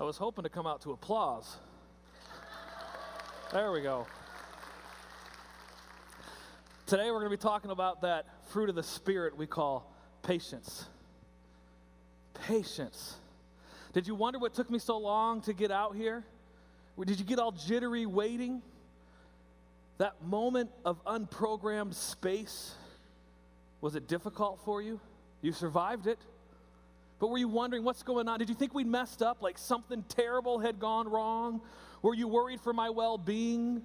I was hoping to come out to applause. There we go. Today we're going to be talking about that fruit of the Spirit we call patience. Patience. Did you wonder what took me so long to get out here? Did you get all jittery waiting? That moment of unprogrammed space, was it difficult for you? You survived it. But were you wondering what's going on? Did you think we'd messed up, like something terrible had gone wrong? Were you worried for my well-being?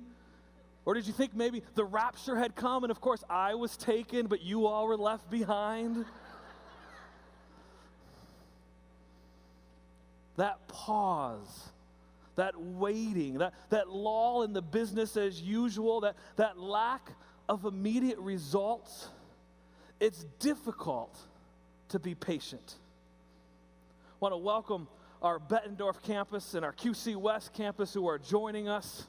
Or did you think maybe the rapture had come and of course I was taken, but you all were left behind? That pause, that waiting, that lull in the business as usual, that lack of immediate results, it's difficult to be patient. I want to welcome our Bettendorf campus and our QC West campus who are joining us.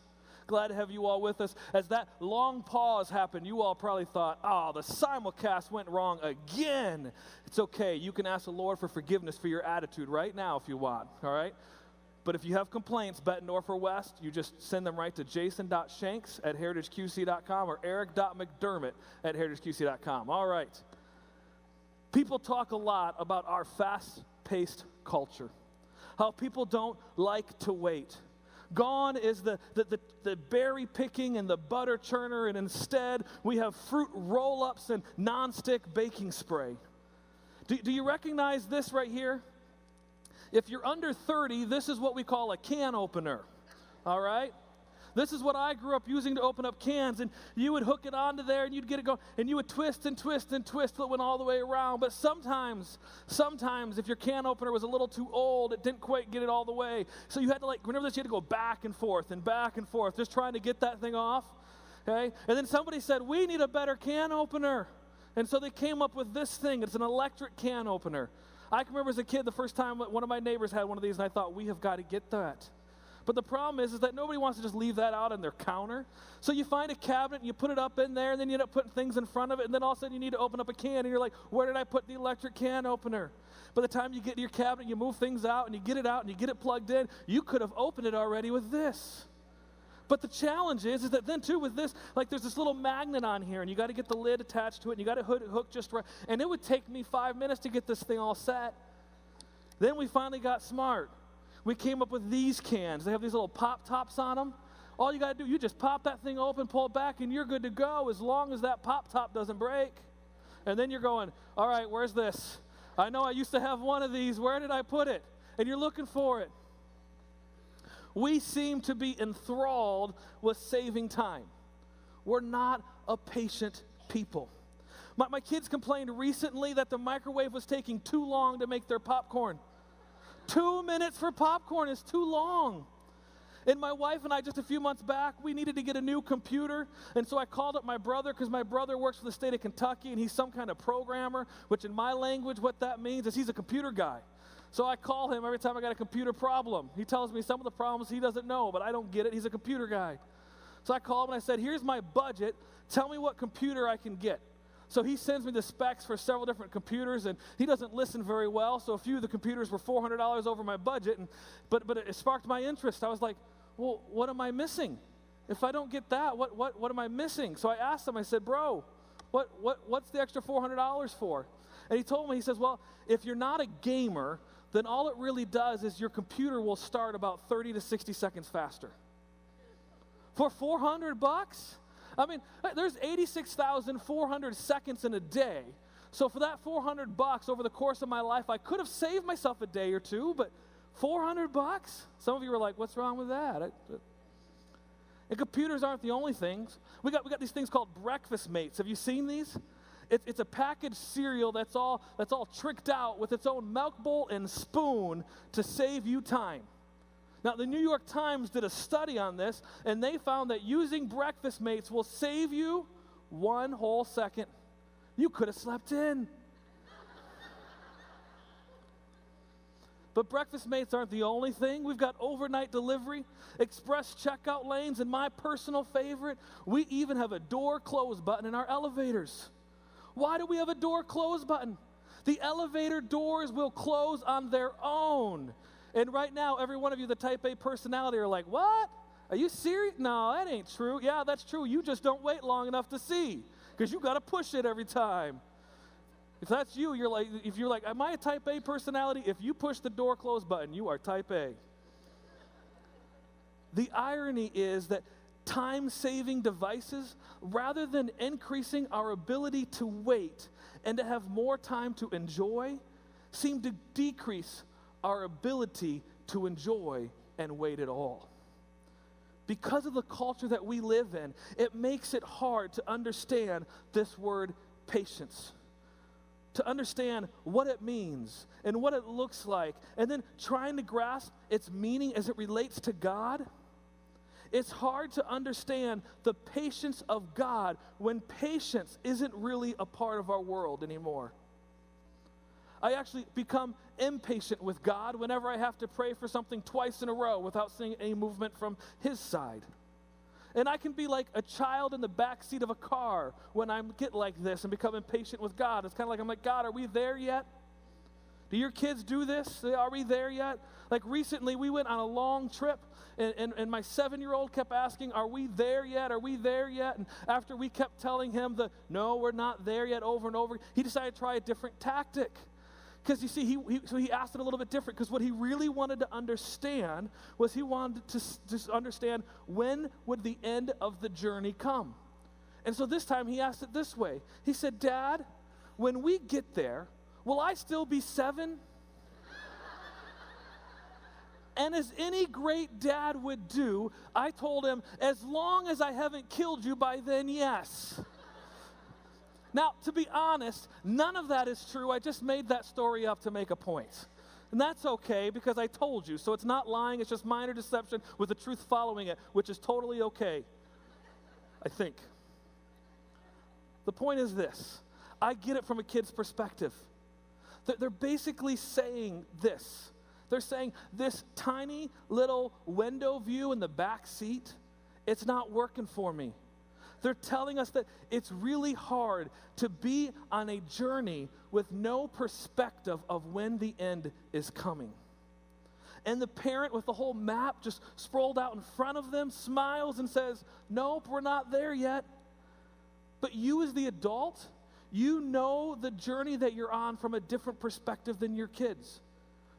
Glad to have you all with us. As that long pause happened, you all probably thought, oh, the simulcast went wrong again. It's okay. You can ask the Lord for forgiveness for your attitude right now if you want, all right? But if you have complaints, Bettendorf or West, you just send them right to jason.shanks@heritageqc.com or eric.mcdermott@heritageqc.com. All right. People talk a lot about our fast-paced culture, how people don't like to wait. Gone is the berry picking and the butter churner, and instead we have fruit roll-ups and nonstick baking spray. Do you recognize this right here? If you're under 30, this is what we call a can opener, all right? This is what I grew up using to open up cans, and you would hook it onto there, and you'd get it going, and you would twist and twist and twist till it went all the way around. But sometimes, if your can opener was a little too old, it didn't quite get it all the way. So you had to, whenever this, you had to go back and forth, just trying to get that thing off, okay? And then somebody said, we need a better can opener. And so they came up with this thing. It's an electric can opener. I can remember as a kid the first time one of my neighbors had one of these, and I thought, we have got to get that. But the problem is that nobody wants to just leave that out on their counter. So you find a cabinet, and you put it up in there, and then you end up putting things in front of it, and then all of a sudden you need to open up a can, and you're like, where did I put the electric can opener? By the time you get to your cabinet, you move things out, and you get it out, and you get it plugged in, you could have opened it already with this. But the challenge is that then too with this, there's this little magnet on here, and you got to get the lid attached to it, and you got to hook just right, and it would take me 5 minutes to get this thing all set. Then we finally got smart. We came up with these cans. They have these little pop tops on them. All you got to do, you just pop that thing open, pull it back, and you're good to go as long as that pop top doesn't break. And then you're going, all right, where's this? I know I used to have one of these. Where did I put it? And you're looking for it. We seem to be enthralled with saving time. We're not a patient people. My kids complained recently that the microwave was taking too long to make their popcorn. 2 minutes for popcorn is too long. And my wife and I, just a few months back, we needed to get a new computer. And so I called up my brother, because my brother works for the state of Kentucky, and he's some kind of programmer, which in my language, what that means is he's a computer guy. So I call him every time I got a computer problem. He tells me some of the problems he doesn't know, but I don't get it. He's a computer guy. So I called him and I said, here's my budget. Tell me what computer I can get. So he sends me the specs for several different computers, and he doesn't listen very well, so a few of the computers were $400 over my budget, but it sparked my interest. I was like, well, what am I missing? If I don't get that, what am I missing? So I asked him, I said, bro, what's the extra $400 for? And he told me, he says, well, if you're not a gamer, then all it really does is your computer will start about 30 to 60 seconds faster. For $400? I mean, there's 86,400 seconds in a day. So for that $400 over the course of my life, I could have saved myself a day or two, but $400? Some of you are like, what's wrong with that? And computers aren't the only things. We got these things called breakfast mates. Have you seen these? It's a packaged cereal that's all tricked out with its own milk bowl and spoon to save you time. Now, the New York Times did a study on this, and they found that using breakfast mates will save you 1 whole second. You could have slept in. But breakfast mates aren't the only thing. We've got overnight delivery, express checkout lanes, and my personal favorite, we even have a door close button in our elevators. Why do we have a door close button? The elevator doors will close on their own. And right now, every one of you, the type A personality, are like, what? Are you serious? No, that ain't true. Yeah, that's true. You just don't wait long enough to see because you got to push it every time. If that's you, if you're like, am I a type A personality? If you push the door close button, you are type A. The irony is that time-saving devices, rather than increasing our ability to wait and to have more time to enjoy, seem to decrease our ability to enjoy and wait at all. Because of the culture that we live in, it makes it hard to understand this word patience, to understand what it means and what it looks like, and then trying to grasp its meaning as it relates to God. It's hard to understand the patience of God when patience isn't really a part of our world anymore. I actually become impatient with God whenever I have to pray for something twice in a row without seeing any movement from His side. And I can be like a child in the back seat of a car when I get like this and become impatient with God. It's kind of like, I'm like, God, are we there yet? Do your kids do this? Are we there yet? Like recently, we went on a long trip, and my 7-year-old kept asking, are we there yet? Are we there yet? And after we kept telling him no, we're not there yet over and over, he decided to try a different tactic. Because you see, he asked it a little bit different, because what he really wanted to understand was he wanted to understand when would the end of the journey come. And so this time he asked it this way. He said, Dad, when we get there, will I still be 7? And as any great dad would do, I told him, as long as I haven't killed you by then, yes. Now, to be honest, none of that is true. I just made that story up to make a point. And that's okay because I told you. So it's not lying, it's just minor deception with the truth following it, which is totally okay, I think. The point is this. I get it from a kid's perspective. They're basically saying this. They're saying this tiny little window view in the back seat, it's not working for me. They're telling us that it's really hard to be on a journey with no perspective of when the end is coming. And the parent with the whole map just sprawled out in front of them smiles and says, nope, we're not there yet. But you as the adult, you know the journey that you're on from a different perspective than your kids.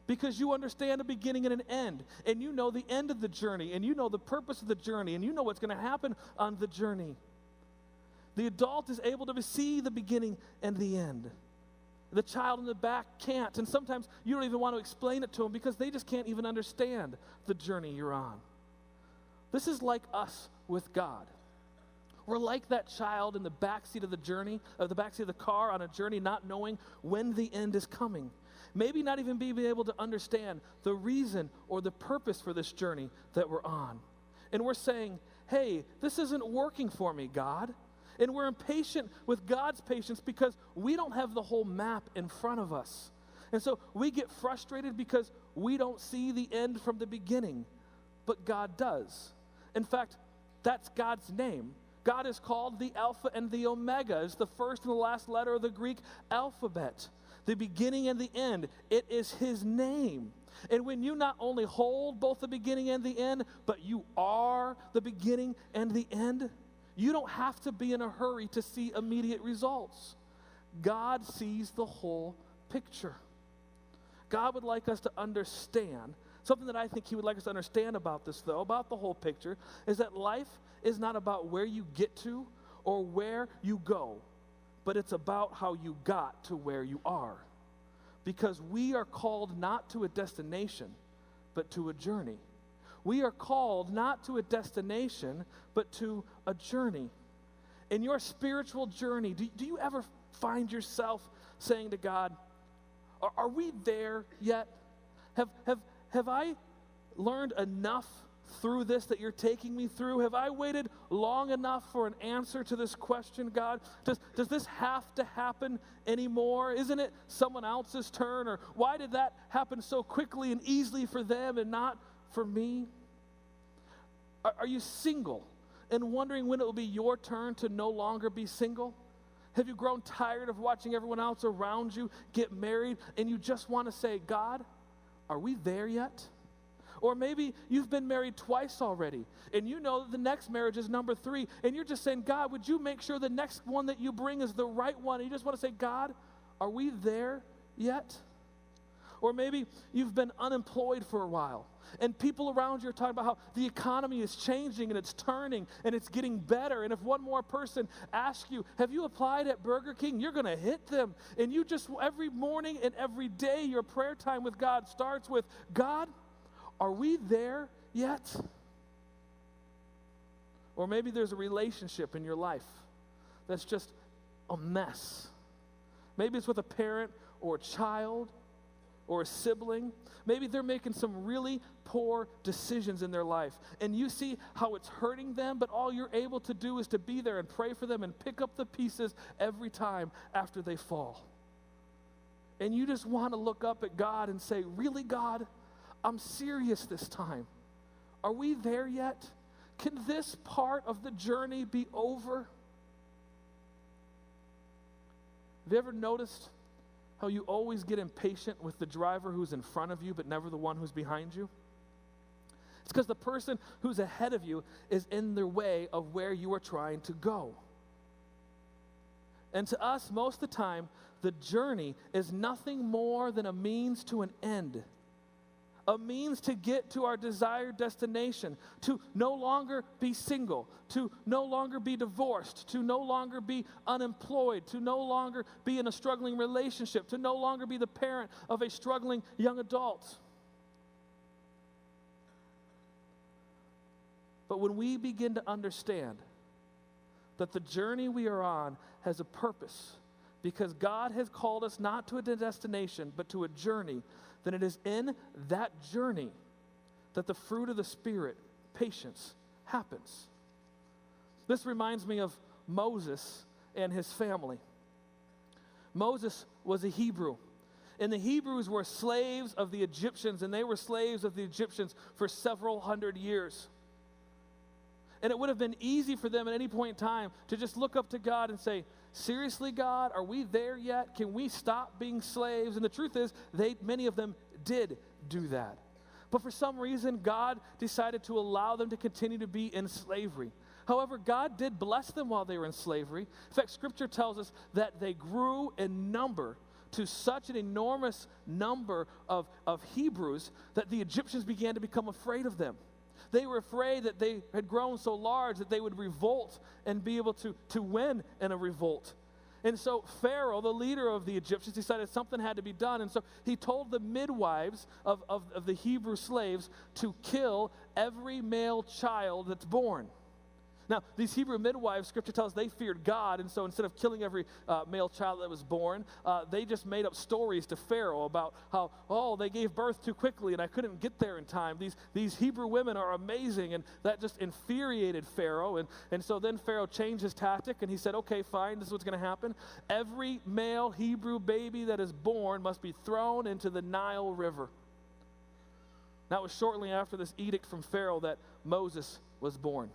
Because you understand a beginning and an end, and you know the end of the journey, and you know the purpose of the journey, and you know what's going to happen on the journey. The adult is able to see the beginning and the end. The child in the back can't, and sometimes you don't even want to explain it to them because they just can't even understand the journey you're on. This is like us with God. We're like that child in the backseat of the journey, the backseat of the car on a journey, not knowing when the end is coming. Maybe not even being able to understand the reason or the purpose for this journey that we're on. And we're saying, hey, this isn't working for me, God. And we're impatient with God's patience because we don't have the whole map in front of us. And so we get frustrated because we don't see the end from the beginning, but God does. In fact, that's God's name. God is called the Alpha and the Omega. It's the first and the last letter of the Greek alphabet. The beginning and the end. It is His name. And when you not only hold both the beginning and the end, but you are the beginning and the end, you don't have to be in a hurry to see immediate results. God sees the whole picture. God would like us to understand, something that I think He would like us to understand about this, though, about the whole picture, is that life is not about where you get to or where you go, but it's about how you got to where you are. Because we are called not to a destination, but to a journey. We are called not to a destination, but to a journey. In your spiritual journey, do you ever find yourself saying to God, are we there yet? Have I learned enough through this that you're taking me through? Have I waited long enough for an answer to this question, God? Does this have to happen anymore? Isn't it someone else's turn? Or why did that happen so quickly and easily for them and not for me? Are you single and wondering when it will be your turn to no longer be single? Have you grown tired of watching everyone else around you get married and you just want to say, God, are we there yet? Or maybe you've been married twice already, and you know that the next marriage is number 3, and you're just saying, God, would you make sure the next one that you bring is the right one? And you just want to say, God, are we there yet? Or maybe you've been unemployed for a while, and people around you are talking about how the economy is changing and it's turning and it's getting better. And if one more person asks you, have you applied at Burger King? You're going to hit them. And you just, every morning and every day, your prayer time with God starts with, God, are we there yet? Or maybe there's a relationship in your life that's just a mess. Maybe it's with a parent or a child or a sibling. Maybe they're making some really poor decisions in their life, and you see how it's hurting them, but all you're able to do is to be there and pray for them and pick up the pieces every time after they fall. And you just want to look up at God and say, really, God? I'm serious this time. Are we there yet? Can this part of the journey be over? Have you ever noticed how you always get impatient with the driver who's in front of you but never the one who's behind you? It's because the person who's ahead of you is in the way of where you are trying to go. And to us, most of the time, the journey is nothing more than a means to an end. A means to get to our desired destination, to no longer be single, to no longer be divorced, to no longer be unemployed, to no longer be in a struggling relationship, to no longer be the parent of a struggling young adult. But when we begin to understand that the journey we are on has a purpose, because God has called us not to a destination, but to a journey, then it is in that journey that the fruit of the Spirit, patience, happens. This reminds me of Moses and his family. Moses was a Hebrew, and the Hebrews were slaves of the Egyptians, and they were slaves of the Egyptians for several hundred years. And it would have been easy for them at any point in time to just look up to God and say, seriously, God, are we there yet? Can we stop being slaves? And the truth is, many of them did do that. But for some reason, God decided to allow them to continue to be in slavery. However, God did bless them while they were in slavery. In fact, Scripture tells us that they grew in number to such an enormous number of Hebrews that the Egyptians began to become afraid of them. They were afraid that they had grown so large that they would revolt and be able to win in a revolt. And so Pharaoh, the leader of the Egyptians, decided something had to be done. And so he told the midwives of the Hebrew slaves to kill every male child that's born. Now, these Hebrew midwives, Scripture tells us, they feared God, and so instead of killing every male child that was born, they just made up stories to Pharaoh about how, they gave birth too quickly, and I couldn't get there in time. These Hebrew women are amazing, and that just infuriated Pharaoh, and so then Pharaoh changed his tactic, and he said, okay, fine, this is what's going to happen. Every male Hebrew baby that is born must be thrown into the Nile River. That was shortly after this edict from Pharaoh that Moses was born.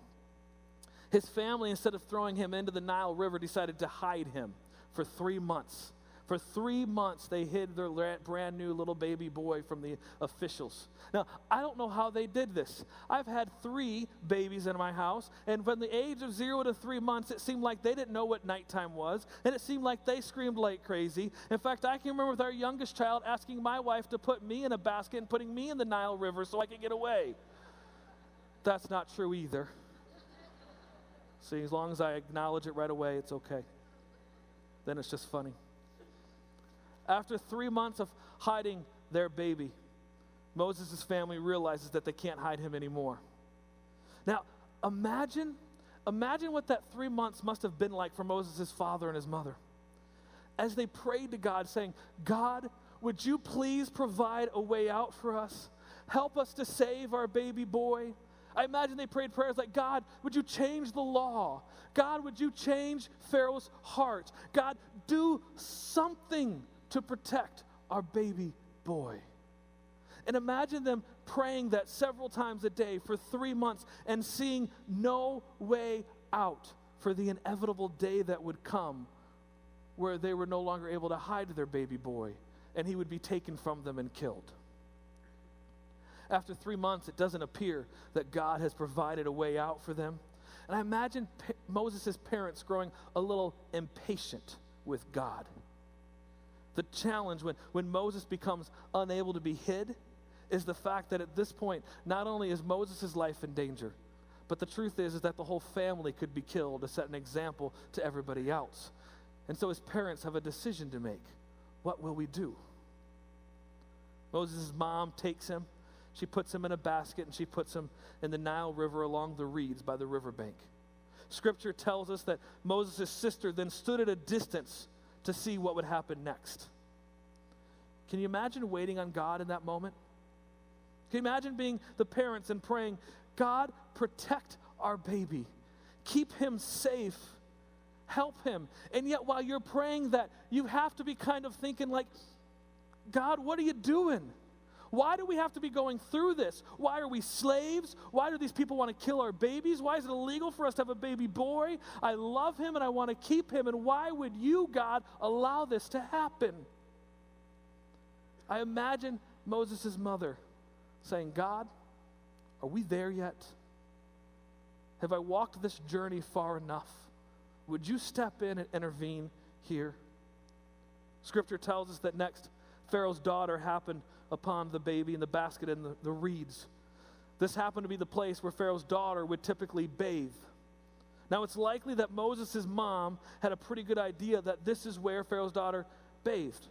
His family, instead of throwing him into the Nile River, decided to hide him for 3 months. For 3 months, they hid their brand new little baby boy from the officials. Now, I don't know how they did this. I've had 3 babies in my house, and from the age of 0 to 3 months, it seemed like they didn't know what nighttime was, and it seemed like they screamed like crazy. In fact, I can remember with our youngest child asking my wife to put me in a basket and putting me in the Nile River so I could get away. That's not true either. See, as long as I acknowledge it right away, it's okay. Then it's just funny. After 3 months of hiding their baby, Moses' family realizes that they can't hide him anymore. Now, imagine what that 3 months must have been like for Moses' father and his mother. As they prayed to God, saying, God, would you please provide a way out for us? Help us to save our baby boy. I imagine they prayed prayers like, God, would you change the law? God, would you change Pharaoh's heart? God, do something to protect our baby boy. And imagine them praying that several times a day for 3 months and seeing no way out for the inevitable day that would come where they were no longer able to hide their baby boy and he would be taken from them and killed. After 3 months, it doesn't appear that God has provided a way out for them. And I imagine Moses' parents growing a little impatient with God. The challenge when Moses becomes unable to be hid is the fact that at this point, not only is Moses' life in danger, but the truth is that the whole family could be killed to set an example to everybody else. And so his parents have a decision to make. What will we do? Moses' mom takes him. She puts him in a basket and she puts him in the Nile River along the reeds by the riverbank. Scripture tells us that Moses' sister then stood at a distance to see what would happen next. Can you imagine waiting on God in that moment? Can you imagine being the parents and praying, God, protect our baby. Keep him safe. Help him. And yet while you're praying that, you have to be kind of thinking like, God, what are you doing? Why do we have to be going through this? Why are we slaves? Why do these people want to kill our babies? Why is it illegal for us to have a baby boy? I love him and I want to keep him. And why would you, God, allow this to happen? I imagine Moses' mother saying, God, are we there yet? Have I walked this journey far enough? Would you step in and intervene here? Scripture tells us that next, Pharaoh's daughter happened upon the baby in the basket in the reeds. This happened to be the place where Pharaoh's daughter would typically bathe. Now it's likely that Moses' mom had a pretty good idea that this is where Pharaoh's daughter bathed.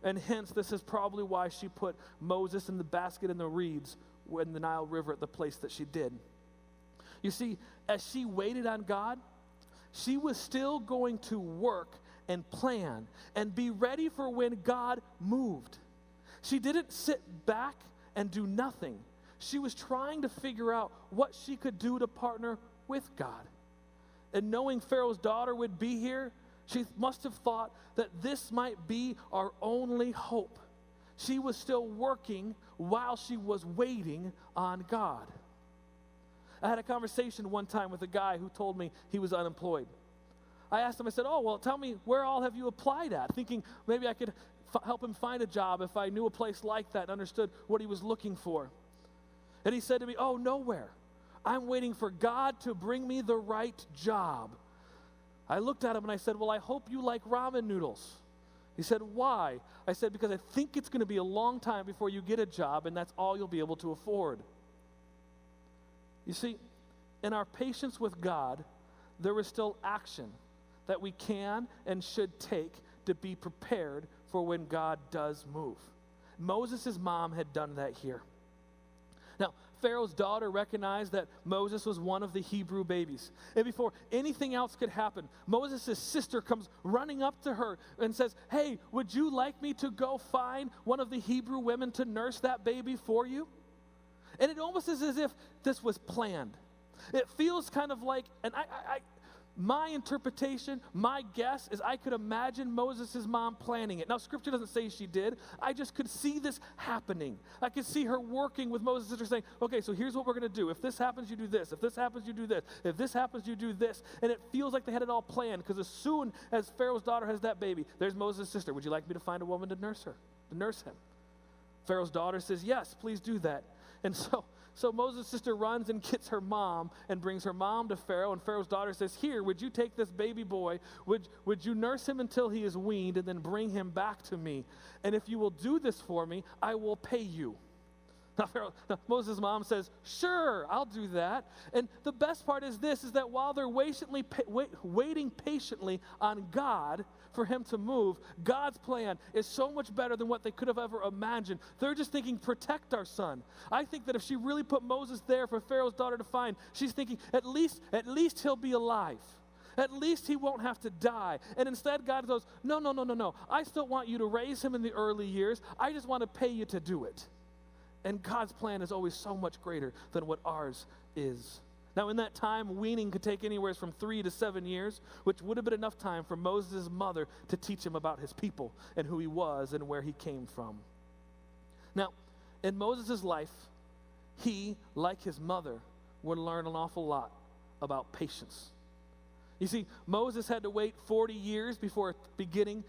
And hence, this is probably why she put Moses in the basket in the reeds in the Nile River at the place that she did. You see, as she waited on God, she was still going to work and plan and be ready for when God moved. She didn't sit back and do nothing. She was trying to figure out what she could do to partner with God. And knowing Pharaoh's daughter would be here, she must have thought that this might be our only hope. She was still working while she was waiting on God. I had a conversation one time with a guy who told me he was unemployed. I asked him, I said, oh, well, tell me, where all have you applied at? Thinking maybe I could help him find a job if I knew a place like that and understood what he was looking for. And he said to me, oh, nowhere. I'm waiting for God to bring me the right job. I looked at him and I said, well, I hope you like ramen noodles. He said, why? I said, because I think it's going to be a long time before you get a job, and that's all you'll be able to afford. You see, in our patience with God, there is still action that we can and should take to be prepared for when God does move. Moses' mom had done that here. Now, Pharaoh's daughter recognized that Moses was one of the Hebrew babies. And before anything else could happen, Moses' sister comes running up to her and says, hey, would you like me to go find one of the Hebrew women to nurse that baby for you? And it almost is as if this was planned. It feels kind of like, and my interpretation, my guess is I could imagine Moses' mom planning it. Now, Scripture doesn't say she did. I just could see this happening. I could see her working with Moses' sister saying, okay, so here's what we're going to do. If this happens, you do this. If this happens, you do this. If this happens, you do this. And it feels like they had it all planned, because as soon as Pharaoh's daughter has that baby, there's Moses' sister. Would you like me to find a woman to nurse him? Pharaoh's daughter says, yes, please do that. And so Moses' sister runs and gets her mom and brings her mom to Pharaoh, and Pharaoh's daughter says, here, would you take this baby boy, would you nurse him until he is weaned and then bring him back to me? And if you will do this for me, I will pay you. Now Moses' mom says, sure, I'll do that. And the best part is this, is that while they're waiting patiently on God for him to move, God's plan is so much better than what they could have ever imagined. They're just thinking, protect our son. I think that if she really put Moses there for Pharaoh's daughter to find, she's thinking, at least he'll be alive. At least he won't have to die. And instead, God goes, no. I still want you to raise him in the early years. I just want to pay you to do it. And God's plan is always so much greater than what ours is. Now, in that time, weaning could take anywhere from 3 to 7 years, which would have been enough time for Moses' mother to teach him about his people and who he was and where he came from. Now, in Moses' life, he, like his mother, would learn an awful lot about patience. You see, Moses had to wait 40 years before beginning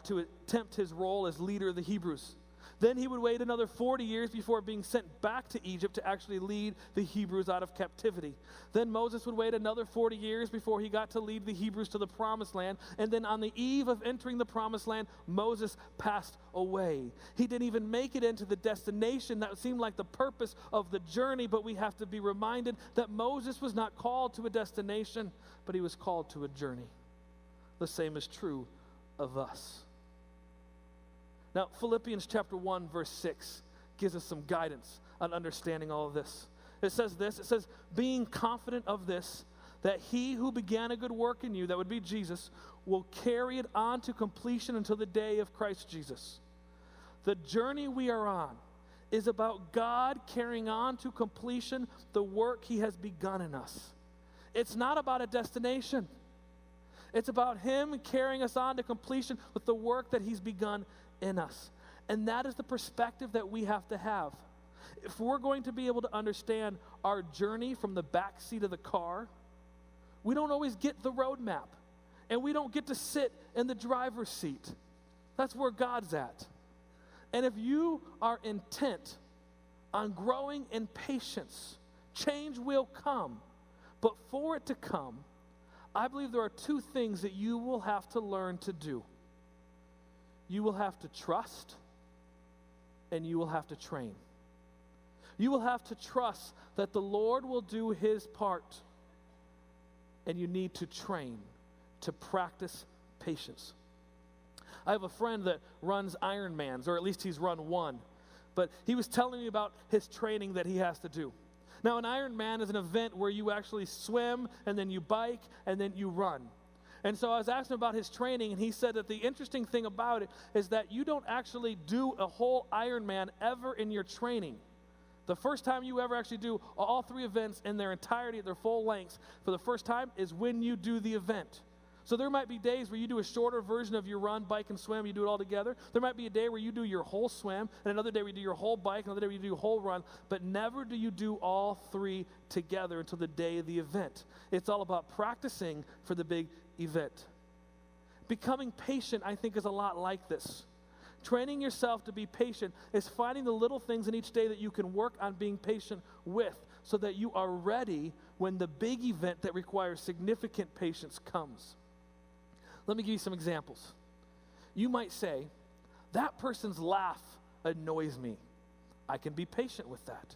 to attempt his role as leader of the Hebrews. Then he would wait another 40 years before being sent back to Egypt to actually lead the Hebrews out of captivity. Then Moses would wait another 40 years before he got to lead the Hebrews to the promised land. And then on the eve of entering the promised land, Moses passed away. He didn't even make it into the destination that seemed like the purpose of the journey, but we have to be reminded that Moses was not called to a destination, but he was called to a journey. The same is true of us. Now, Philippians chapter 1, verse 6 gives us some guidance on understanding all of this. It says this, it says, being confident of this, that he who began a good work in you, that would be Jesus, will carry it on to completion until the day of Christ Jesus. The journey we are on is about God carrying on to completion the work he has begun in us. It's not about a destination. It's about him carrying us on to completion with the work that he's begun in us. And that is the perspective that we have to have. If we're going to be able to understand our journey from the back seat of the car, we don't always get the roadmap. And we don't get to sit in the driver's seat. That's where God's at. And if you are intent on growing in patience, change will come. But for it to come, I believe there are two things that you will have to learn to do. You will have to trust, and you will have to train. You will have to trust that the Lord will do his part, and you need to train to practice patience. I have a friend that runs Ironmans, or at least he's run one, but he was telling me about his training that he has to do. Now, an Ironman is an event where you actually swim, and then you bike, and then you run. And so I was asking him about his training, and he said that the interesting thing about it is that you don't actually do a whole Ironman ever in your training. The first time you ever actually do all three events in their entirety, their full lengths, for the first time is when you do the event. So there might be days where you do a shorter version of your run, bike, and swim. You do it all together. There might be a day where you do your whole swim, and another day where you do your whole bike, another day where you do your whole run, but never do you do all three together until the day of the event. It's all about practicing for the big event. Becoming patient, I think, is a lot like this. Training yourself to be patient is finding the little things in each day that you can work on being patient with so that you are ready when the big event that requires significant patience comes. Let me give you some examples. You might say, that person's laugh annoys me. I can be patient with that.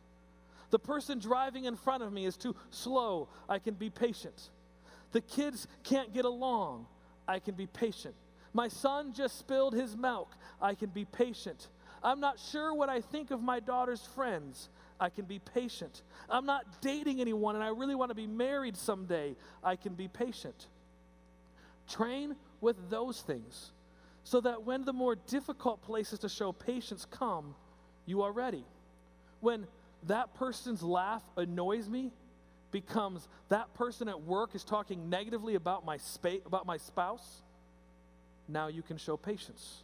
The person driving in front of me is too slow. I can be patient. The kids can't get along. I can be patient. My son just spilled his milk. I can be patient. I'm not sure what I think of my daughter's friends. I can be patient. I'm not dating anyone and I really want to be married someday. I can be patient. Train with those things so that when the more difficult places to show patience come, you are ready. When that person's laugh annoys me becomes that person at work is talking negatively about my spouse, now you can show patience.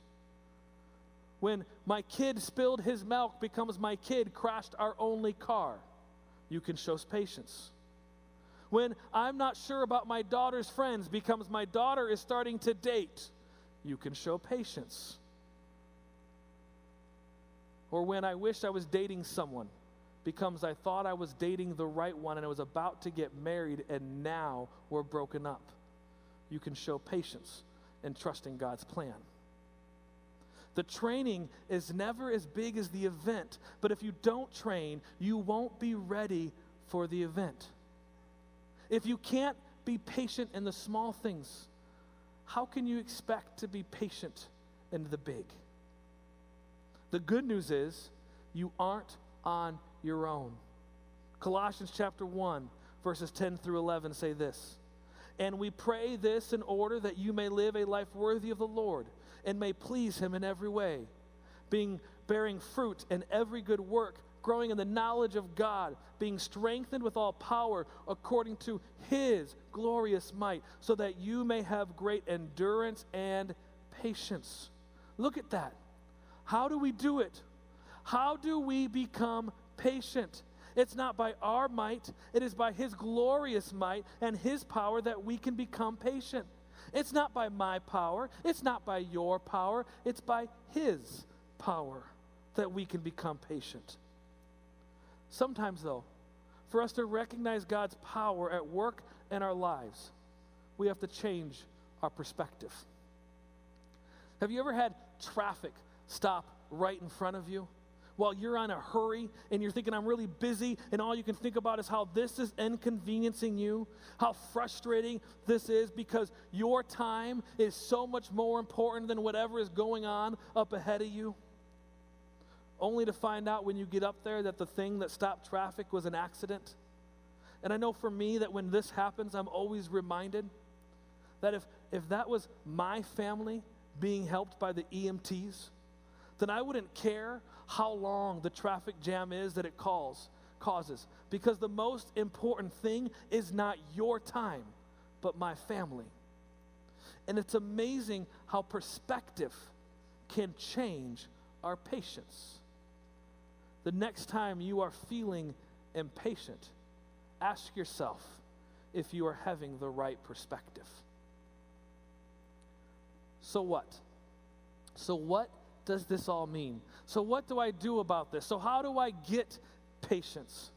When my kid spilled his milk becomes my kid crashed our only car, you can show patience. When I'm not sure about my daughter's friends becomes my daughter is starting to date, you can show patience. Or when I wish I was dating someone becomes I thought I was dating the right one and I was about to get married and now we're broken up. You can show patience and trusting God's plan. The training is never as big as the event, but if you don't train, you won't be ready for the event. If you can't be patient in the small things, how can you expect to be patient in the big? The good news is you aren't on your own. Colossians chapter 1, verses 10 through 11 say this, and we pray this in order that you may live a life worthy of the Lord and may please him in every way, bearing fruit in every good work, growing in the knowledge of God, being strengthened with all power according to his glorious might, so that you may have great endurance and patience. Look at that. How do we do it? How do we become patient? It's not by our might, it is by his glorious might and his power that we can become patient. It's not by my power, it's not by your power, it's by his power. that we can become patient. Sometimes, though, for us to recognize God's power at work in our lives, we have to change our perspective. Have you ever had traffic stop right in front of you while you're on a hurry and you're thinking, I'm really busy, and all you can think about is how this is inconveniencing you, how frustrating this is because your time is so much more important than whatever is going on up ahead of you? Only to find out when you get up there that the thing that stopped traffic was an accident. And I know for me that when this happens, I'm always reminded that if that was my family being helped by the EMTs, then I wouldn't care how long the traffic jam is that it causes. Because the most important thing is not your time, but my family. And it's amazing how perspective can change our patience. The next time you are feeling impatient, ask yourself if you are having the right perspective. So what? So what does this all mean? So what do I do about this? So how do I get patience?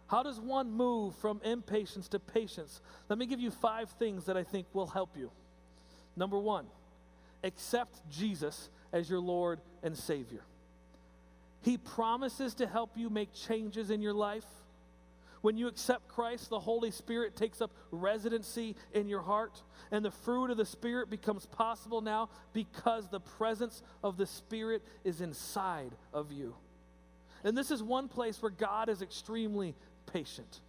How does one move from impatience to patience? Let me give you 5 things that I think will help you. Number 1, accept Jesus as your Lord and Savior. He promises to help you make changes in your life. When you accept Christ, the Holy Spirit takes up residency in your heart, and the fruit of the Spirit becomes possible now because the presence of the Spirit is inside of you. And this is one place where God is extremely patient.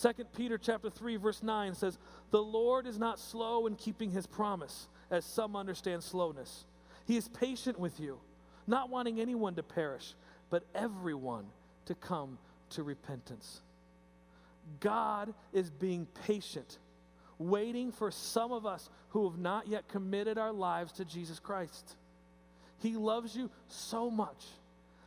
2 Peter chapter 3, verse 9 says, "The Lord is not slow in keeping his promise, as some understand slowness. He is patient with you, not wanting anyone to perish, but everyone to come to repentance." God is being patient, waiting for some of us who have not yet committed our lives to Jesus Christ. He loves you so much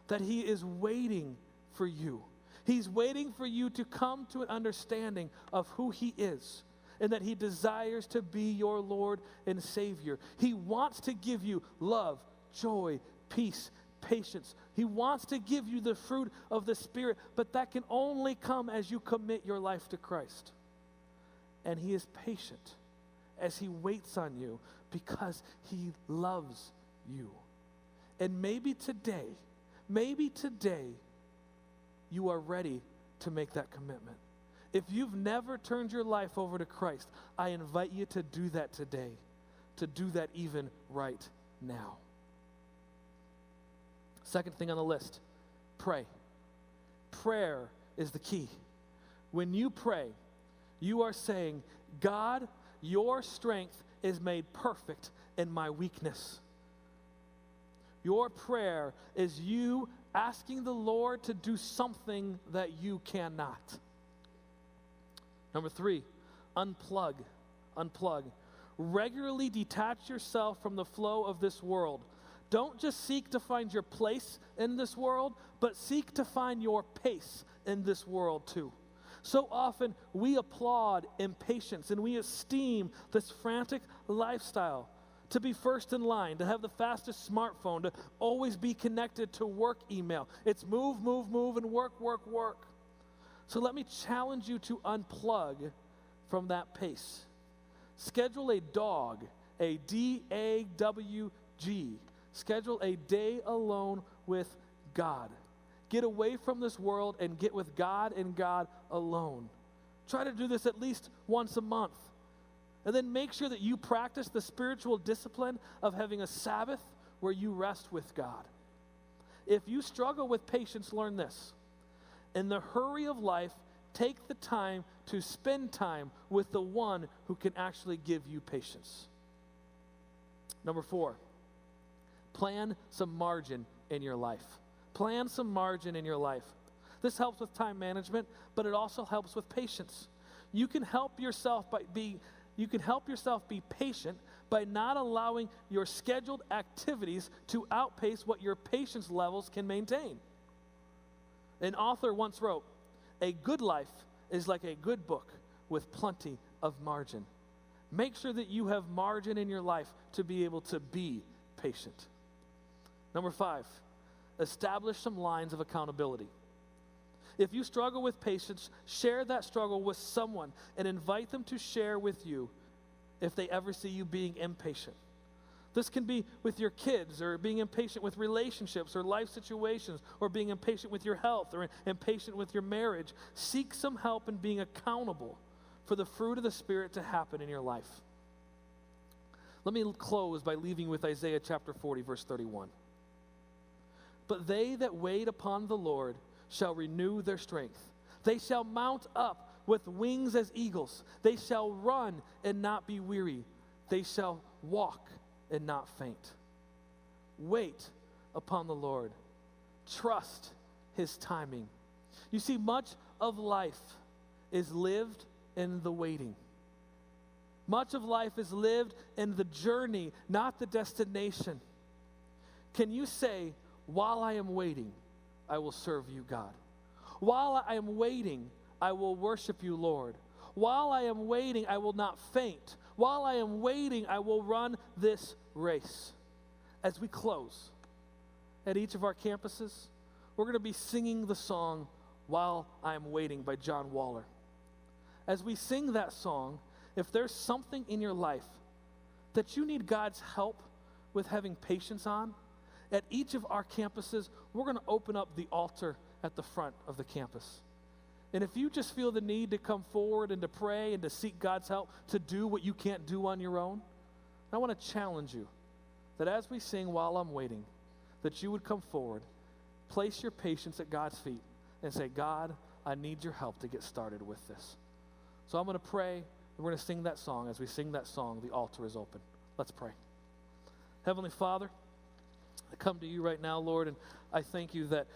that he is waiting for you. He's waiting for you to come to an understanding of who he is and that he desires to be your Lord and Savior. He wants to give you love, joy, peace, patience. He wants to give you the fruit of the Spirit, but that can only come as you commit your life to Christ. And he is patient as he waits on you because he loves you. And maybe today, you are ready to make that commitment. If you've never turned your life over to Christ, I invite you to do that today, to do that even right now. Second thing on the list, pray. Prayer is the key. When you pray, you are saying, God, your strength is made perfect in my weakness. Your prayer is you asking the Lord to do something that you cannot. Number 3, unplug. Unplug. Regularly detach yourself from the flow of this world. Don't just seek to find your place in this world, but seek to find your pace in this world too. So often we applaud impatience and we esteem this frantic lifestyle, to be first in line, to have the fastest smartphone, to always be connected to work email. It's move, move, move, and work, work, work. So let me challenge you to unplug from that pace. Schedule a DAWG, a D-A-W-G. Schedule a day alone with God. Get away from this world and get with God and God alone. Try to do this at least once a month. And then make sure that you practice the spiritual discipline of having a Sabbath where you rest with God. If you struggle with patience, learn this. In the hurry of life, take the time to spend time with the one who can actually give you patience. Number 4, plan some margin in your life. Plan some margin in your life. This helps with time management, but it also helps with patience. You can help yourself be patient by not allowing your scheduled activities to outpace what your patience levels can maintain. An author once wrote, "A good life is like a good book with plenty of margin." Make sure that you have margin in your life to be able to be patient. Number 5, establish some lines of accountability. If you struggle with patience, share that struggle with someone and invite them to share with you if they ever see you being impatient. This can be with your kids, or being impatient with relationships or life situations, or being impatient with your health, or impatient with your marriage. Seek some help in being accountable for the fruit of the Spirit to happen in your life. Let me close by leaving with Isaiah chapter 40, verse 31. But they that wait upon the Lord shall renew their strength. They shall mount up with wings as eagles. They shall run and not be weary. They shall walk and not faint. Wait upon the Lord. Trust his timing. You see, much of life is lived in the waiting. Much of life is lived in the journey, not the destination. Can you say, while I am waiting, I will serve you, God? While I am waiting, I will worship you, Lord. While I am waiting, I will not faint. While I am waiting, I will run this race. As we close at each of our campuses, we're going to be singing the song, While I Am Waiting by John Waller. As we sing that song, if there's something in your life that you need God's help with having patience on, at each of our campuses, we're going to open up the altar at the front of the campus. And if you just feel the need to come forward and to pray and to seek God's help to do what you can't do on your own, I want to challenge you that as we sing While I'm Waiting, that you would come forward, place your patience at God's feet, and say, God, I need your help to get started with this. So I'm going to pray, and we're going to sing that song. As we sing that song, the altar is open. Let's pray. Heavenly Father, I come to you right now, Lord, and I thank you that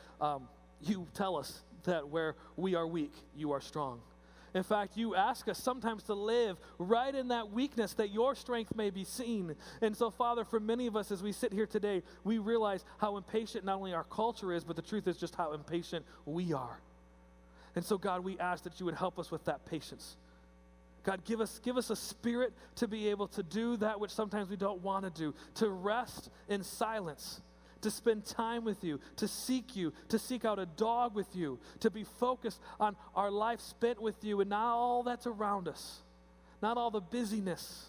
you tell us that where we are weak, you are strong. In fact, you ask us sometimes to live right in that weakness that your strength may be seen. And so, Father, for many of us as we sit here today, we realize how impatient not only our culture is, but the truth is just how impatient we are. And so, God, we ask that you would help us with that patience. God, give us a spirit to be able to do that which sometimes we don't want to do, to rest in silence, to spend time with you, to seek out a dog with you, to be focused on our life spent with you and not all that's around us, not all the busyness,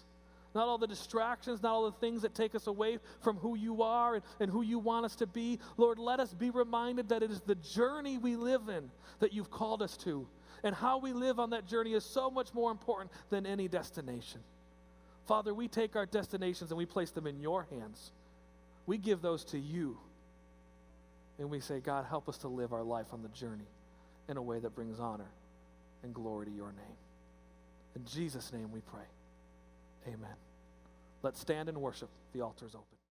not all the distractions, not all the things that take us away from who you are and who you want us to be. Lord, let us be reminded that it is the journey we live in that you've called us to, and how we live on that journey is so much more important than any destination. Father, we take our destinations and we place them in your hands. We give those to you. And we say, God, help us to live our life on the journey in a way that brings honor and glory to your name. In Jesus' name we pray. Amen. Let's stand and worship. The altar is open.